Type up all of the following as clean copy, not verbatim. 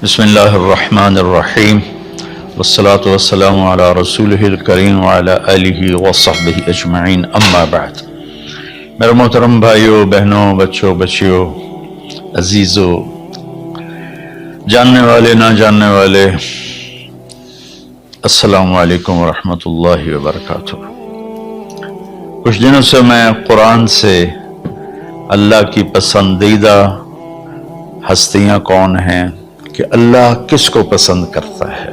بسم اللہ الرحمن الرحیم والصلاة والسلام علی رسولہ الکریم وعلی آلہ وصحبہ اجمعین، اما بعد۔ میرے محترم بھائیوں، بہنوں، بچوں، بچیوں، عزیزوں، جاننے والے، نہ جاننے والے، السلام علیکم ورحمۃ اللہ وبرکاتہ۔ کچھ دنوں سے میں قرآن سے اللہ کی پسندیدہ ہستیاں کون ہیں، کہ اللہ کس کو پسند کرتا ہے،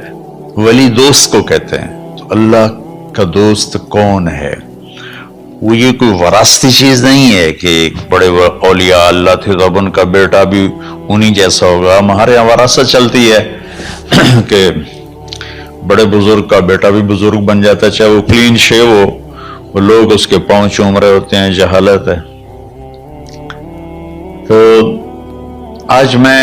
ولی دوست کو کہتے ہیں۔ تو اللہ کا دوست کون ہے؟ وہ یہ کوئی وراثتی چیز نہیں ہے کہ ایک بڑے اولیاء اللہ تھے تو اب ان کا بیٹا بھی انہی جیسا ہوگا۔ ہمارے یہاں وراثت چلتی ہے کہ بڑے بزرگ کا بیٹا بھی بزرگ بن جاتا ہے، چاہے وہ کلین شیو ہو، وہ لوگ اس کے پاؤں چوم رہے ہوتے ہیں، جہالت ہے۔ تو آج میں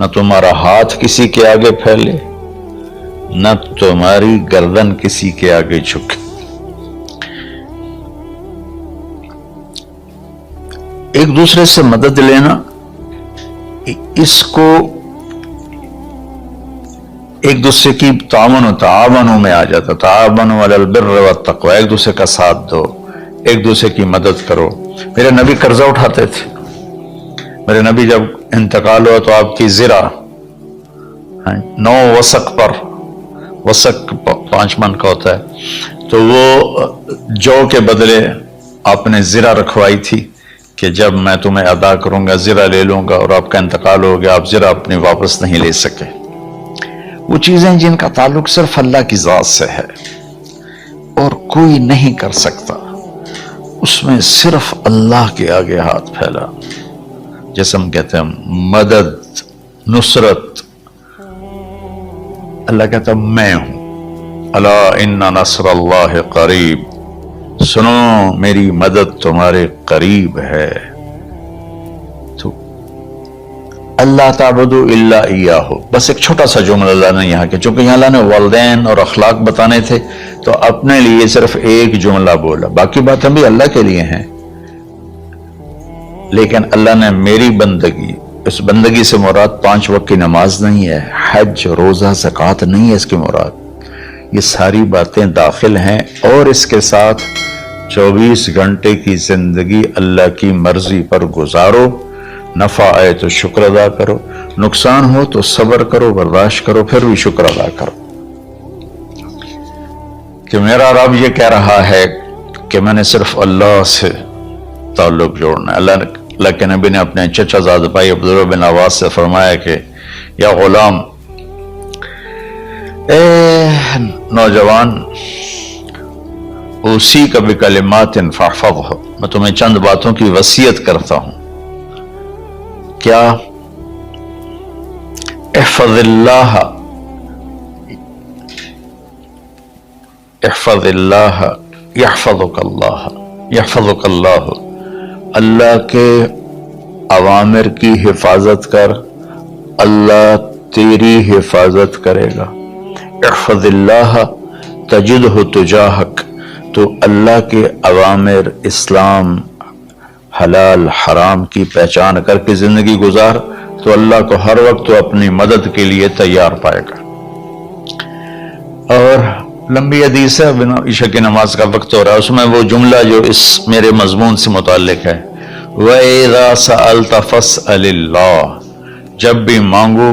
نہ تمہارا ہاتھ کسی کے آگے پھیلے، نہ تمہاری گردن کسی کے آگے جھکے۔ ایک دوسرے سے مدد لینا، اس کو ایک دوسرے کی تعاون میں آ جاتا، تعاونوا علی البر والتقوی، ایک دوسرے کا ساتھ دو، ایک دوسرے کی مدد کرو۔ میرے نبی قرضہ اٹھاتے تھے، میرے نبی جب انتقال ہوا تو آپ کی زرہ 9 وسق پر، وسق 5 من کا ہوتا ہے، تو وہ جو کے بدلے آپ نے زرہ رکھوائی تھی کہ جب میں تمہیں ادا کروں گا زرہ لے لوں گا، اور آپ کا انتقال ہو گیا، آپ زرہ اپنی واپس نہیں لے سکے۔ وہ چیزیں جن کا تعلق صرف اللہ کی ذات سے ہے اور کوئی نہیں کر سکتا، اس میں صرف اللہ کے آگے ہاتھ پھیلا، جیسے ہم کہتے ہیں مدد، نصرت، اللہ کہتا میں ہوں، الا ان نصر اللہ قریب، سنو میری مدد تمہارے قریب ہے۔ تو اللہ تعبدوا الا ایاہ، بس ایک چھوٹا سا جملہ اللہ نے یہاں کہ چونکہ یہاں اللہ نے والدین اور اخلاق بتانے تھے تو اپنے لیے صرف ایک جملہ بولا، باقی باتیں بھی اللہ کے لیے ہیں، لیکن اللہ نے میری بندگی، اس بندگی سے مراد 5 وقت کی نماز نہیں ہے، حج، روزہ، زکوٰۃ نہیں ہے اس کی مراد، یہ ساری باتیں داخل ہیں، اور اس کے ساتھ 24 گھنٹے کی زندگی اللہ کی مرضی پر گزارو، نفع آئے تو شکر ادا کرو، نقصان ہو تو صبر کرو، برداشت کرو، پھر بھی شکر ادا کرو۔ کہ میرا رب یہ کہہ رہا ہے کہ میں نے صرف اللہ سے تعلق جوڑنا ہے۔ اللہ کے نبی نے اپنے چچا زاد بھائی عبداللہ بن عباس سے فرمایا کہ یا غلام، اے نوجوان، اسی کا بکلمات فاحفظہ، میں تمہیں چند باتوں کی وصیت کرتا ہوں۔ کیا؟ احفظ اللہ، احفظ اللہ یحفظک اللہ، یحفظک اللہ، اللہ کے اوامر کی حفاظت کر، اللہ تیری حفاظت کرے گا۔ احفظ اللہ تجدہ تجاہک، تو اللہ کے اوامر، اسلام، حلال حرام کی پہچان کر کے زندگی گزار تو اللہ کو ہر وقت تو اپنی مدد کے لیے تیار پائے گا۔ اور لمبی حدیث ہے، عشاء کی نماز کا وقت ہو رہا ہے، اس میں وہ جملہ جو اس میرے مضمون سے متعلق ہے، وَإِذَا سَأَلْتَ فَاسْأَلِ اللَّهِ، جب بھی مانگو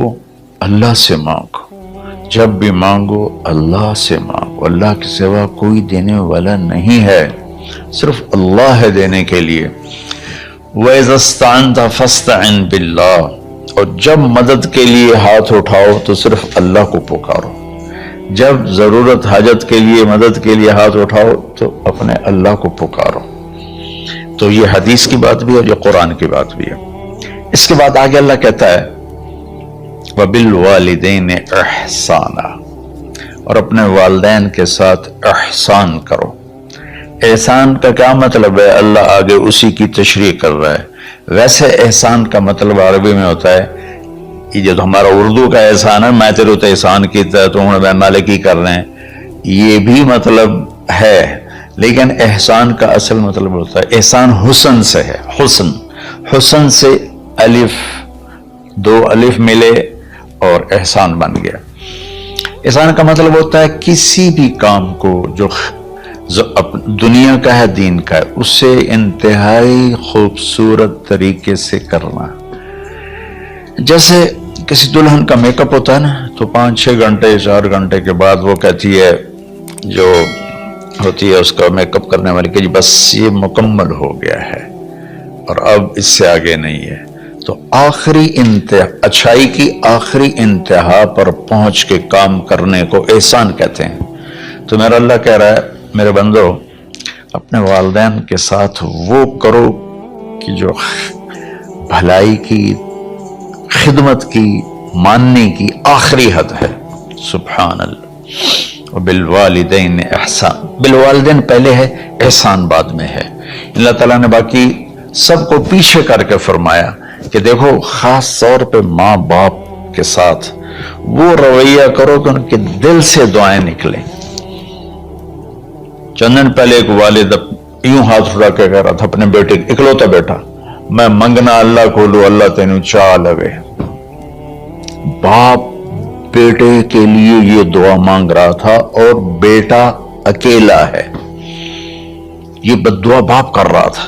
اللہ سے مانگو، جب بھی مانگو اللہ سے مانگو، اللہ کے سوا کوئی دینے والا نہیں ہے، صرف اللہ ہے دینے کے لیے۔ وَإِذَا اسْتَعَنْتَ فَاسْتَعِنْ بِاللَّهِ، اور جب مدد کے لیے ہاتھ اٹھاؤ تو صرف اللہ کو پکارو، جب ضرورت حاجت کے لیے مدد کے لیے ہاتھ اٹھاؤ تو اپنے اللہ کو پکارو۔ تو یہ حدیث کی بات بھی ہے، یہ قرآن کی بات بھی ہے۔ اس کے بعد آگے اللہ کہتا ہے وَبِالْوَالِدَيْنِ إِحْسَانًا، اور اپنے والدین کے ساتھ احسان کرو۔ احسان کا کیا مطلب ہے؟ اللہ آگے اسی کی تشریح کر رہا ہے۔ ویسے احسان کا مطلب عربی میں ہوتا ہے، یہ جو ہمارا اردو کا احسان ہے، میں تیرے تو احسان کیتا ہے، تم نے مالک کی کر رہے ہیں، یہ بھی مطلب ہے، لیکن احسان کا اصل مطلب ہوتا ہے، احسان حسن سے ہے، حسن، حسن سے الف، 2 الف ملے اور احسان بن گیا۔ احسان کا مطلب ہوتا ہے کسی بھی کام کو جو دنیا کا ہے، دین کا ہے، اسے انتہائی خوبصورت طریقے سے کرنا۔ جیسے کسی دلہن کا میک اپ ہوتا ہے نا، تو 5-6 گھنٹے 4 گھنٹے کے بعد وہ کہتی ہے، جو ہوتی ہے اس کا میک اپ کرنے والی، کہ جی بس یہ مکمل ہو گیا ہے اور اب اس سے آگے نہیں ہے۔ تو آخری اچھائی کی آخری انتہا پر پہنچ کے کام کرنے کو احسان کہتے ہیں۔ تو میرا اللہ کہہ رہا ہے میرے بندو، اپنے والدین کے ساتھ وہ کرو کہ جو بھلائی کی، خدمت کی، ماننے کی آخری حد ہے۔ سبحان اللہ۔ وبالوالدین احسان، بالوالدین پہلے ہے، احسان بعد میں ہے۔ اللہ تعالیٰ نے باقی سب کو پیچھے کر کے فرمایا کہ دیکھو، خاص طور پہ ماں باپ کے ساتھ وہ رویہ کرو کہ ان کے دل سے دعائیں نکلیں. چند دن پہلے ایک والد یوں ہاتھ اٹھا کے کہہ رہا تھا اپنے بیٹے، اکلوتا بیٹا، میں منگنا اللہ کھولو اللہ تینوں چاہ لگے. باپ بیٹے کے لیے یہ دعا مانگ رہا تھا اور بیٹا اکیلا ہے، یہ بد دعا باپ کر رہا تھا.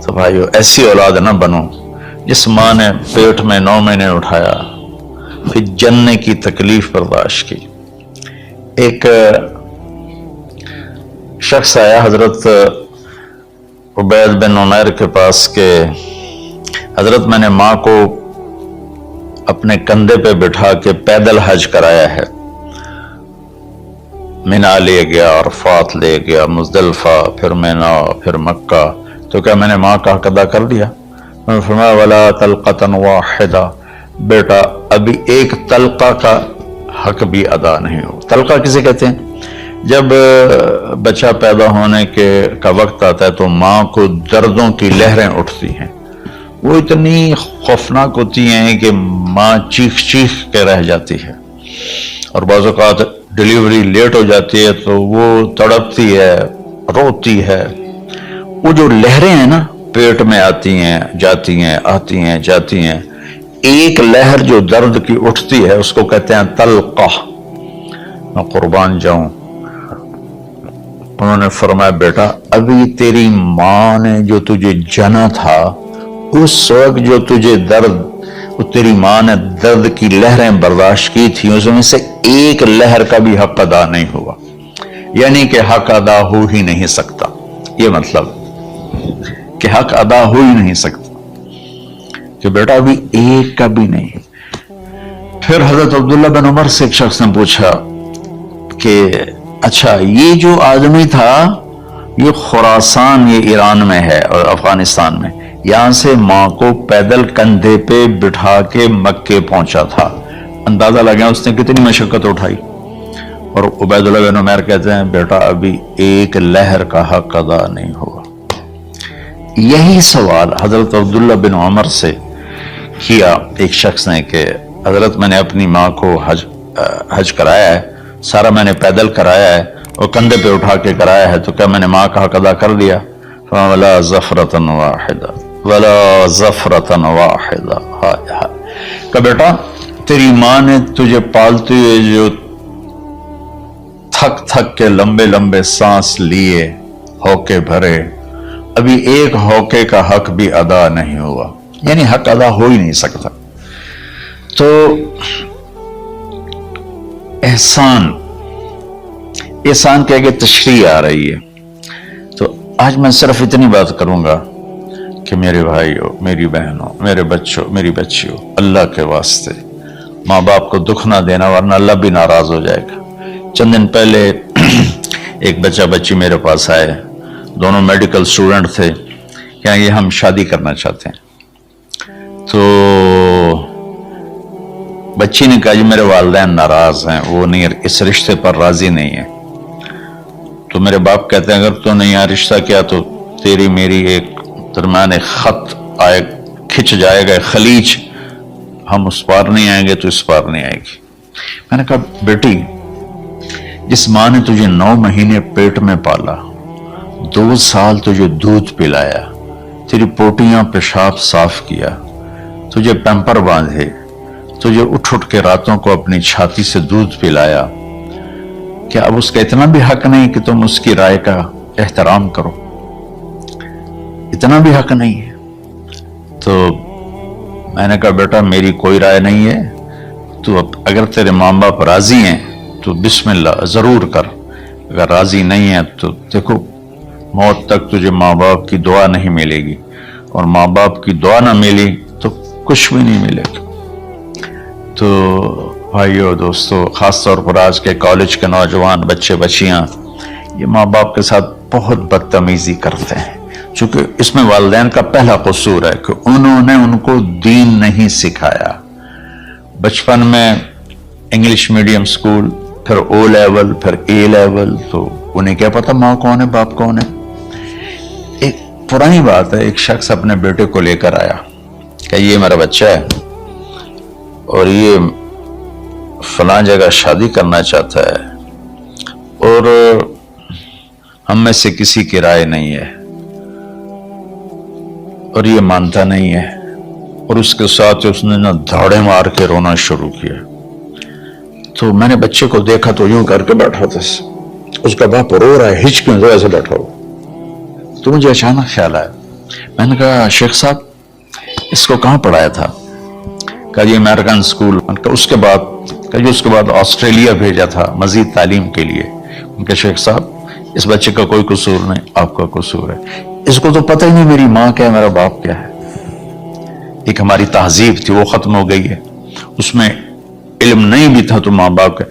تو بھائیو ایسی اولاد نہ بنو جس ماں نے پیٹ میں 9 مہینے اٹھایا پھر جننے کی تکلیف برداشت کی. ایک شخص آیا حضرت عبید بن عمیر کے پاس کہ حضرت میں نے ماں کو اپنے کندھے پہ بٹھا کے پیدل حج کرایا ہے، مینا لے گیا، عرفات لے گیا، مزدلفہ، پھر مینا، پھر مکہ، تو کیا میں نے ماں کا حق ادا کر دیا؟ میں نے فرمایا ولا طلقۃ واحدہ، بیٹا ابھی ایک طلقہ کا حق بھی ادا نہیں ہو. طلقہ کسے کہتے ہیں؟ جب بچہ پیدا ہونے کا وقت آتا ہے تو ماں کو دردوں کی لہریں اٹھتی ہیں، وہ اتنی خوفناک ہوتی ہیں کہ ماں چیخ چیخ کے رہ جاتی ہے، اور بعض اوقات ڈیلیوری لیٹ ہو جاتی ہے تو وہ تڑپتی ہے، روتی ہے. وہ جو لہریں ہیں نا پیٹ میں آتی ہیں جاتی ہیں، آتی ہیں جاتی ہیں، ایک لہر جو درد کی اٹھتی ہے اس کو کہتے ہیں طلقہ. میں قربان جاؤں، انہوں نے فرمایا بیٹا ابھی تیری ماں نے جو تجھے جنا تھا اس وقت جو تجھے درد، وہ تیری ماں نے درد کی لہریں برداشت کی تھی، اس میں سے ایک لہر کا بھی حق ادا نہیں ہوا، یعنی کہ حق ادا ہو ہی نہیں سکتا. یہ مطلب کہ حق ادا ہو ہی نہیں سکتا کہ بیٹا ابھی ایک کا بھی نہیں. پھر حضرت عبداللہ بن عمر سے ایک شخص نے پوچھا کہ اچھا یہ جو آدمی تھا یہ خراسان، یہ ایران میں ہے اور افغانستان میں، یہاں سے ماں کو پیدل کندھے پہ بٹھا کے مکے پہنچا تھا، اندازہ لگا اس نے کتنی مشقت اٹھائی. اور عبید اللہ بن عمیر کہتے ہیں بیٹا ابھی ایک لہر کا حق ادا نہیں ہوا. یہی سوال حضرت عبداللہ بن عمر سے کیا ایک شخص نے کہ حضرت میں نے اپنی ماں کو حج کرایا ہے، سارا میں نے پیدل کرایا ہے اور کندھے پہ اٹھا کے کرایا ہے، تو کیا میں نے ماں کا حق ادا کر دیا؟ ولا ظفرۃ واحدہ ولا ظفرۃ واحدہ. کہ بیٹا تیری ماں نے تجھے پالتے ہوئے جو تھک تھک کے لمبے لمبے سانس لیے، ہوکے بھرے، ابھی ایک ہوکے کا حق بھی ادا نہیں ہوا، یعنی حق ادا ہو ہی نہیں سکتا. تو احسان کے آگے تشریح آ رہی ہے. تو آج میں صرف اتنی بات کروں گا کہ میرے بھائیوں، میری بہنوں، میرے بچوں، میری بچیوں، اللہ کے واسطے ماں باپ کو دکھ نہ دینا ورنہ اللہ بھی ناراض ہو جائے گا. چند دن پہلے ایک بچہ بچی میرے پاس آئے، دونوں میڈیکل سٹوڈنٹ تھے، کہ یہ ہم شادی کرنا چاہتے ہیں. تو بچی نے کہا جی میرے والدین ناراض ہیں، وہ نہیں اس رشتے پر راضی نہیں ہیں. تو میرے باپ کہتے ہیں اگر تو نے یہاں رشتہ کیا تو تیری میری ایک درمیان ایک خط آئے، کھچ جائے گا خلیج، ہم اس پار نہیں آئیں گے تو اس پار نہیں آئے گی. میں نے کہا بیٹی جس ماں نے تجھے 9 مہینے پیٹ میں پالا، 2 سال تجھے دودھ پلایا، تیری پوٹیاں پیشاب صاف کیا، تجھے پیمپر باندھے، تجھے اٹھ کے راتوں کو اپنی چھاتی سے دودھ پلایا، کیا اب اس کا اتنا بھی حق نہیں کہ تم اس کی رائے کا احترام کرو؟ اتنا بھی حق نہیں ہے؟ تو میں نے کہا بیٹا میری کوئی رائے نہیں ہے، تو اگر تیرے ماں باپ راضی ہیں تو بسم اللہ ضرور کر، اگر راضی نہیں ہے تو دیکھو موت تک تجھے ماں باپ کی دعا نہیں ملے گی، اور ماں باپ کی دعا نہ ملی تو کچھ بھی نہیں ملے گا. تو بھائیو دوستو، خاص طور پر آج کے کالج کے نوجوان بچے بچیاں یہ ماں باپ کے ساتھ بہت بدتمیزی کرتے ہیں، چونکہ اس میں والدین کا پہلا قصور ہے کہ انہوں نے ان کو دین نہیں سکھایا. بچپن میں انگلش میڈیم سکول، پھر او لیول، پھر اے لیول، تو انہیں کیا پتا ماں کون ہے باپ کون ہے. ایک پرانی بات ہے، ایک شخص اپنے بیٹے کو لے کر آیا کہ یہ میرا بچہ ہے اور یہ فلاں جگہ شادی کرنا چاہتا ہے اور ہم میں سے کسی کی رائے نہیں ہے اور یہ مانتا نہیں ہے، اور اس کے ساتھ اس نے نا دھاڑے مار کے رونا شروع کیا. تو میں نے بچے کو دیکھا تو یوں کر کے بیٹھا تھا، اس کا باپ رو رہا ہے، ہچ کیوں ایسے بیٹھا ہو. تو مجھے اچانک خیال آیا، میں نے کہا شیخ صاحب اس کو کہاں پڑھایا تھا؟ کہا جی امریکن اسکول. اس کے بعد آسٹریلیا بھیجا تھا مزید تعلیم کے لیے. ان کے شیخ صاحب اس بچے کا کوئی قصور نہیں، آپ کا قصور ہے. اس کو تو پتہ ہی نہیں میری ماں کیا ہے، میرا باپ کیا ہے. ایک ہماری تہذیب تھی وہ ختم ہو گئی ہے، اس میں علم نہیں بھی تھا تو ماں باپ کا.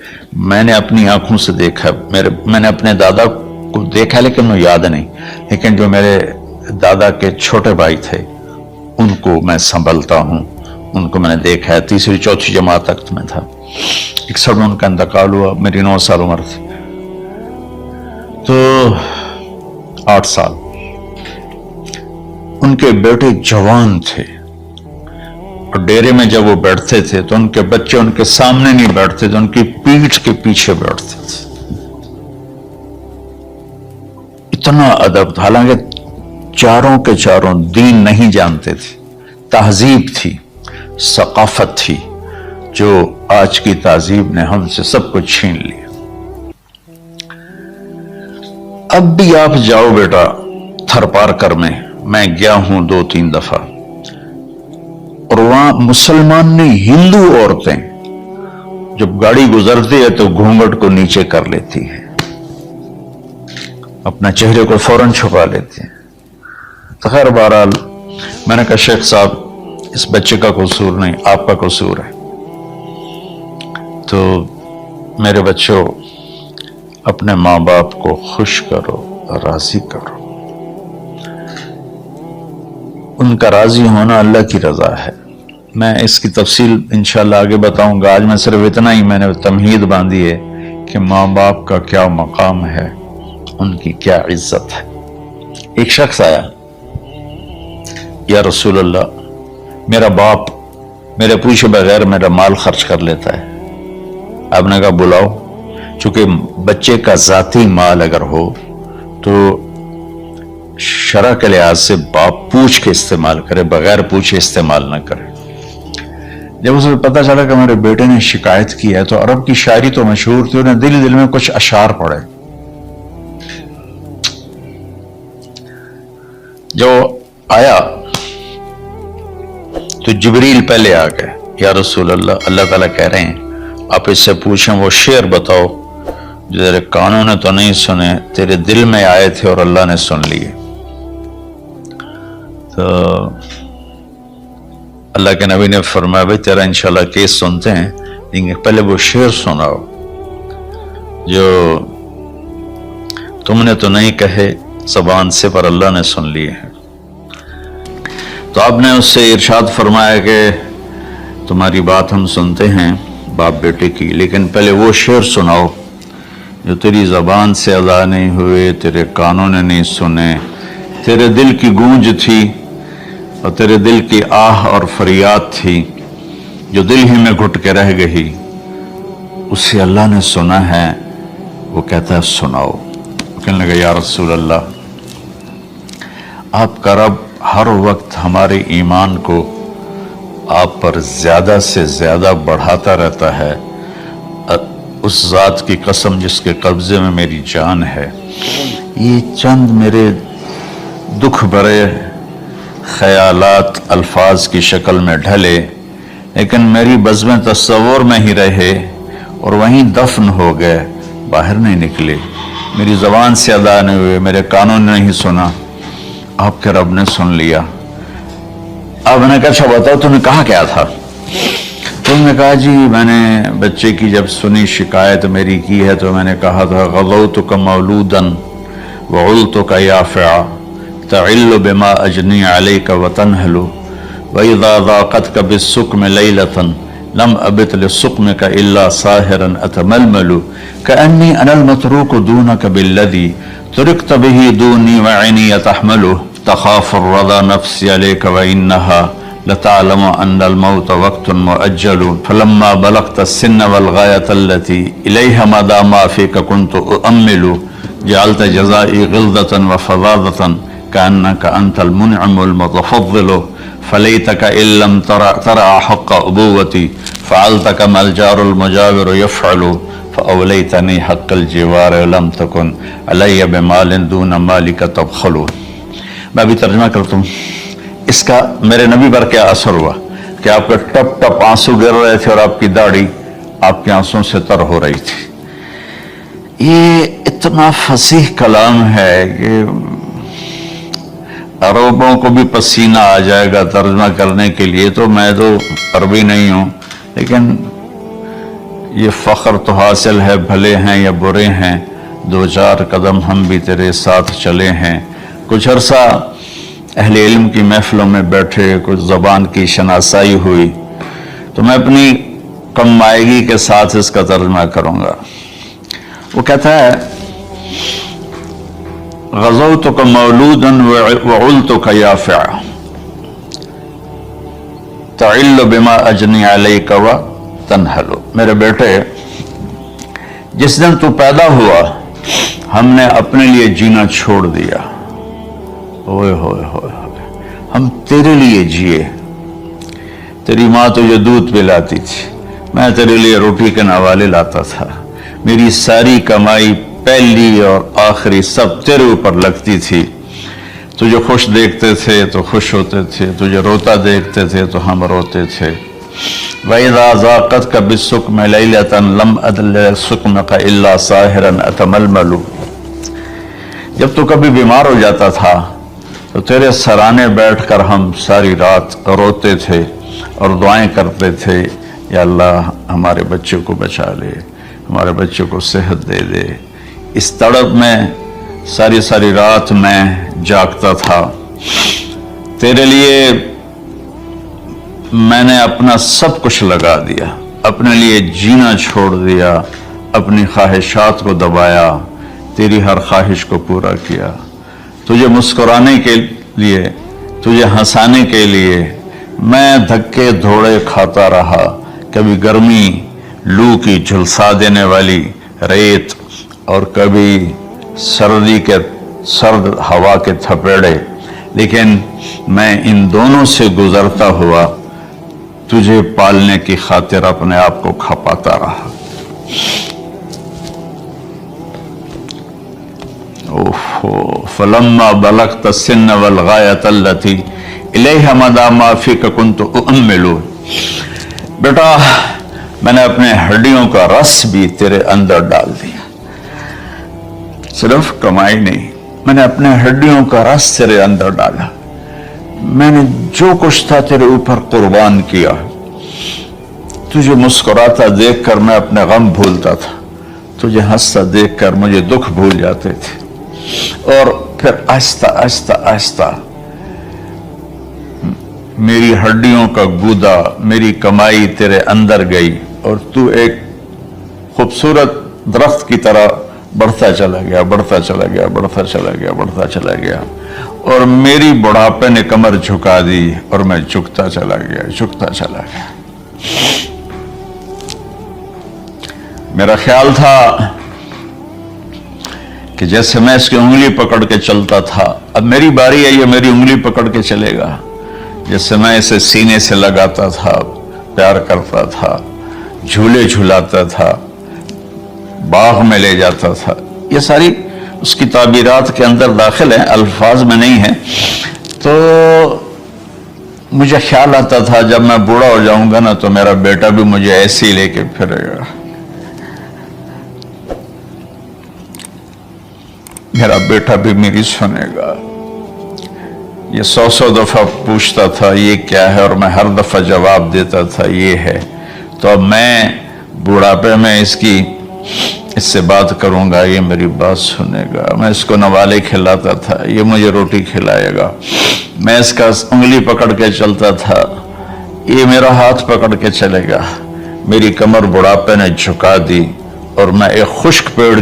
میں نے اپنی آنکھوں سے دیکھا، میں نے اپنے دادا کو دیکھا لیکن مجھے یاد نہیں، لیکن جو میرے دادا کے چھوٹے بھائی تھے ان کو میں سنبھلتا ہوں، ان کو میں نے دیکھا ہے. تیسری چوتھی جماعت تک میں تھا، 61 میں ان کا انتقال ہوا، میری 9 سال عمر تھی. تو 8 سال ان کے بیٹے جوان تھے، اور ڈیرے میں جب وہ بیٹھتے تھے تو ان کے بچے ان کے سامنے نہیں بیٹھتے تھے، ان کی پیٹھ کے پیچھے بیٹھتے تھے. اتنا ادب تھا، حالانکہ چاروں کے چاروں دین نہیں جانتے تھے. تہذیب تھی، ثقافت تھی، جو آج کی تہذیب نے ہم سے سب کچھ چھین لیا. اب بھی آپ جاؤ بیٹا تھر پارکر میں گیا ہوں 2-3 دفعہ، اور وہاں مسلمان نہیں ہندو عورتیں جب گاڑی گزرتی ہے تو گھونگھٹ کو نیچے کر لیتی ہے، اپنا چہرے کو فوراً چھپا لیتی ہیں. تو خیر بہرحال میں نے کہا شیخ صاحب اس بچے کا قصور نہیں، آپ کا قصور ہے. تو میرے بچوں اپنے ماں باپ کو خوش کرو، راضی کرو. ان کا راضی ہونا اللہ کی رضا ہے. میں اس کی تفصیل انشاءاللہ آگے بتاؤں گا. آج میں صرف اتنا ہی میں نے تمہید باندھی ہے کہ ماں باپ کا کیا مقام ہے، ان کی کیا عزت ہے. ایک شخص آیا، یا رسول اللہ میرا باپ میرے پوچھے بغیر میرا مال خرچ کر لیتا ہے. آپ نے کہا بلاؤ. چونکہ بچے کا ذاتی مال اگر ہو تو شرع کے لحاظ سے باپ پوچھ کے استعمال کرے، بغیر پوچھے استعمال نہ کرے. جب اسے پتا چلا کہ میرے بیٹے نے شکایت کی ہے تو عرب کی شاعری تو مشہور تھی، انہیں دل دل میں کچھ اشعار پڑھے. جو آیا تو جبریل پہلے آ گئے، یا رسول اللہ اللہ تعالیٰ کہہ رہے ہیں آپ اس سے پوچھیں وہ شعر بتاؤ جو تیرے کانوں نے تو نہیں سنے، تیرے دل میں آئے تھے اور اللہ نے سن لیے. تو اللہ کے نبی نے فرمایا بھائی تیرا انشاءاللہ کیس سنتے ہیں، لیکن پہلے وہ شعر سناؤ جو تم نے تو نہیں کہے زبان سے پر اللہ نے سن لیے ہیں. تو آپ نے اس سے ارشاد فرمایا کہ تمہاری بات ہم سنتے ہیں باپ بیٹے کی، لیکن پہلے وہ شعر سناؤ جو تیری زبان سے ادا نہیں ہوئے، تیرے کانوں نے نہیں سنے، تیرے دل کی گونج تھی اور تیرے دل کی آہ اور فریاد تھی جو دل ہی میں گھٹ کے رہ گئی، اسے اللہ نے سنا ہے. وہ کہتا ہے سناؤ. کہنے لگا یا رسول اللہ آپ کا رب ہر وقت ہمارے ایمان کو آپ پر زیادہ سے زیادہ بڑھاتا رہتا ہے. اس ذات کی قسم جس کے قبضے میں میری جان ہے، یہ چند میرے دکھ بھرے خیالات الفاظ کی شکل میں ڈھلے، لیکن میری بزم تصور میں ہی رہے اور وہیں دفن ہو گئے، باہر نہیں نکلے، میری زبان سے ادا نہیں ہوئے، میرے کانوں نے نہیں سنا، آپ کے رب نے سن لیا. آپ نے کہا اچھا بتاؤ تم نے کہا کیا تھا؟ تم نے کہا جی میں نے بچے کی جب سنی شکایت میری کی ہے تو میں نے کہا تھا غضوتک مولودا وعلتک یافعا تعل بما اجنی علیک وتنہل واذا ضاقتک بالسقم لیلة لم ابت لسقمک الا ساہرا اتململ کأنی انا المتروک دونک بالذی ترکت به دونی وعینی تحمله تخاف الرضا نفسی علیک وإنها لتعلم ان الموت وقت مؤجل فلما بلغت السن والغاية التي إليها مدى ما فيك كنت أؤمل جعلت جزائي غلظة وفظاظة كأنك أنت المنعم المتفضل فليتك إن لم ترى حق أبوتي فعلت كما الجار المجاور يفعل فأوليتني حق الجوار لم تكن علي بمال دون مالك تبخل. میں ابھی ترجمہ کرتا ہوں. اس کا میرے نبی پر کیا اثر ہوا کہ آپ کے ٹپ ٹپ آنسو گر رہے تھے اور آپ کی داڑھی آپ کے آنسوں سے تر ہو رہی تھی. یہ اتنا فصیح کلام ہے کہ عربوں کو بھی پسینہ آ جائے گا ترجمہ کرنے کے لیے. تو میں تو عربی نہیں ہوں، لیکن یہ فخر تو حاصل ہے، بھلے ہیں یا برے ہیں، دو چار قدم ہم بھی تیرے ساتھ چلے ہیں. کچھ عرصہ اہل علم کی محفلوں میں بیٹھے، کچھ زبان کی شناسائی ہوئی، تو میں اپنی کم مائگی کے ساتھ اس کا ترجمہ کروں گا. وہ کہتا ہے غزوتک مولودا وعلتک یافع تعل بما اجنی علیک وتنحل. میرے بیٹے، جس دن تو پیدا ہوا ہم نے اپنے لیے جینا چھوڑ دیا. ہوئے ہوئے ہوئے ہوئے، ہم تیرے لیے جیے. تیری ماں تجھے دودھ پلاتی تھی، میں تیرے لیے روٹی کے نوالے لاتا تھا. میری ساری کمائی پہلی اور آخری سب تیرے اوپر لگتی تھی. تجھے خوش دیکھتے تھے تو خوش ہوتے تھے، تجھے روتا دیکھتے تھے تو ہم روتے تھے. وَإِذَا ذَاقَتْكَ بِالسُّقْمِ لَيْلَةً لَمْ أَدْلِ سُقْمَكَ إِلَّا سَاهِرًا أَتَمَلْمَلُ. جب تو کبھی بیمار ہو جاتا تھا تو تیرے سرانے بیٹھ کر ہم ساری رات روتے تھے اور دعائیں کرتے تھے، یا اللہ ہمارے بچے کو بچا لے، ہمارے بچے کو صحت دے دے. اس تڑپ میں ساری ساری رات میں جاگتا تھا. تیرے لیے میں نے اپنا سب کچھ لگا دیا، اپنے لیے جینا چھوڑ دیا، اپنی خواہشات کو دبایا، تیری ہر خواہش کو پورا کیا. تجھے مسکرانے کے لیے، تجھے ہنسانے کے لیے میں دھکے دھوڑے کھاتا رہا. کبھی گرمی لو کی جھلسا دینے والی ریت اور کبھی سردی کے سرد ہوا کے تھپیڑے، لیکن میں ان دونوں سے گزرتا ہوا تجھے پالنے کی خاطر اپنے آپ کو کھپاتا رہا. فلما بلغت السن والغایۃ التی الیہا مدی ما فیک کنت اؤمل. بیٹا، میں نے اپنے ہڈیوں کا رس بھی تیرے اندر ڈال دیا. صرف کمائی نہیں، میں نے اپنے ہڈیوں کا رس تیرے اندر ڈالا. میں نے جو کچھ تھا تیرے اوپر قربان کیا. تجھے مسکراتا دیکھ کر میں اپنے غم بھولتا تھا، تجھے ہنستا دیکھ کر مجھے دکھ بھول جاتے تھے. اور پھر آہستہ آہستہ آہستہ میری ہڈیوں کا گودا، میری کمائی تیرے اندر گئی اور تو ایک خوبصورت درخت کی طرح بڑھتا چلا گیا، بڑھتا چلا گیا، بڑھتا چلا گیا، بڑھتا چلا گیا. اور میری بڑھاپے نے کمر جھکا دی اور میں جھکتا چلا گیا، جھکتا چلا گیا. میرا خیال تھا کہ جیسے میں اس کی انگلی پکڑ کے چلتا تھا، اب میری باری ہے، یہ میری انگلی پکڑ کے چلے گا. جیسے میں اسے سینے سے لگاتا تھا، پیار کرتا تھا، جھولے جھولاتا تھا، باغ میں لے جاتا تھا. یہ ساری اس کی تعبیرات کے اندر داخل ہیں، الفاظ میں نہیں ہیں. تو مجھے خیال آتا تھا جب میں بوڑھا ہو جاؤں گا نا تو میرا بیٹا بھی مجھے ایسے ہی لے کے پھرے گا، میرا بیٹا بھی میری سنے گا. یہ 100 دفعہ پوچھتا تھا یہ کیا ہے، اور میں ہر دفعہ جواب دیتا تھا یہ ہے. تو اب میں بوڑھاپے میں اس سے بات کروں گا، یہ میری بات سنے گا. میں اس کو نوالے کھلاتا تھا، یہ مجھے روٹی کھلائے گا. میں اس کا انگلی پکڑ کے چلتا تھا، یہ میرا ہاتھ پکڑ کے چلے گا. میری کمر بڑھاپے نے جھکا دی اور میں ایک خشک پیڑ